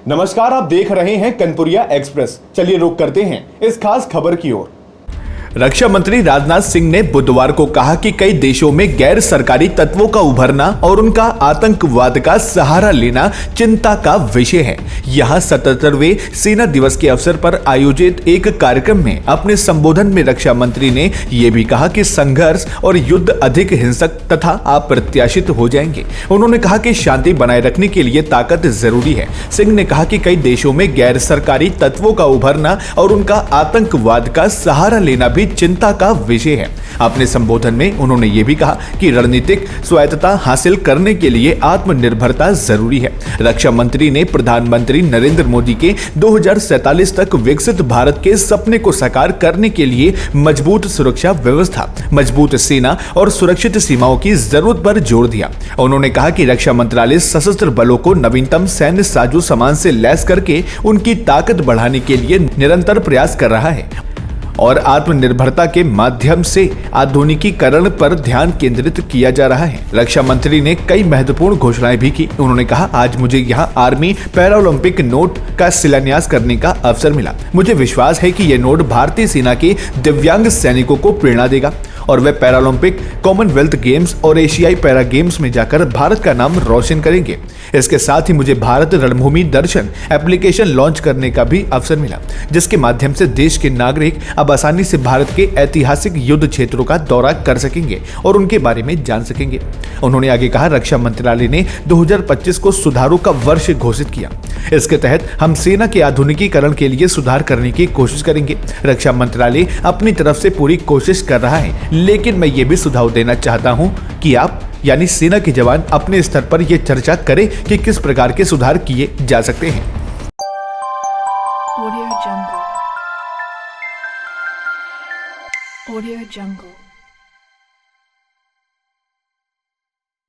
नमस्कार, आप देख रहे हैं कनपुरिया एक्सप्रेस। चलिए रुक करते हैं इस खास खबर की ओर। रक्षा मंत्री राजनाथ सिंह ने बुधवार को कहा कि कई देशों में गैर सरकारी तत्वों का उभरना और उनका आतंकवाद का सहारा लेना चिंता का विषय है। यहां 77वें सेना दिवस के अवसर पर आयोजित एक कार्यक्रम में अपने संबोधन में रक्षा मंत्री ने यह भी कहा कि संघर्ष और युद्ध अधिक हिंसक तथा अप्रत्याशित हो जाएंगे। उन्होंने कहा कि शांति बनाए रखने के लिए ताकत जरूरी है। सिंह ने कहा कि कई देशों में गैर सरकारी तत्वों का उभरना और उनका आतंकवाद का सहारा लेना भी चिंता का विषय है। अपने संबोधन में उन्होंने ये भी कहा कि रणनीतिक स्वायत्तता हासिल करने के लिए आत्मनिर्भरता जरूरी है। रक्षा मंत्री ने प्रधानमंत्री नरेंद्र मोदी के 2047 तक विकसित भारत के सपने को साकार करने के लिए मजबूत सुरक्षा व्यवस्था, मजबूत सेना और सुरक्षित सीमाओं की जरूरत पर जोर दिया। उन्होंने कहा कि रक्षा मंत्रालय सशस्त्र बलों को नवीनतम सैन्य साजो सामान से लैस करके उनकी ताकत बढ़ाने के लिए निरंतर प्रयास कर रहा है और आत्मनिर्भरता के माध्यम से आधुनिकीकरण पर ध्यान केंद्रित किया जा रहा है। रक्षा मंत्री ने कई महत्वपूर्ण घोषणाएं भी की। उन्होंने कहा, आज मुझे यहाँ आर्मी पैरालंपिक नोट का शिलान्यास करने का अवसर मिला। मुझे विश्वास है कि यह नोट भारतीय सेना के दिव्यांग सैनिकों को प्रेरणा देगा और वे पैरालंपिक, कॉमनवेल्थ गेम्स और एशियाई पैरा गेम्स में जाकर भारत का नाम रोशन करेंगे। इसके साथ ही मुझे भारत रणभूमि दर्शन एप्लीकेशन लॉन्च करने का भी अवसर मिला, जिसके माध्यम से देश के नागरिक अब आसानी से भारत के ऐतिहासिक युद्ध क्षेत्रों का दौरा कर सकेंगे और उनके बारे में जान सकेंगे। उन्होंने आगे कहा, रक्षा मंत्रालय ने 2025 को सुधारों का वर्ष घोषित किया। इसके तहत हम सेना के आधुनिकीकरण के लिए सुधार करने की कोशिश करेंगे। रक्षा मंत्रालय अपनी तरफ से पूरी कोशिश कर रहा है, लेकिन मैं ये भी सुझाव देना चाहता हूं कि आप यानी सेना के जवान अपने स्तर पर यह चर्चा करें कि किस प्रकार के सुधार किए जा सकते हैं। Audio Jungle.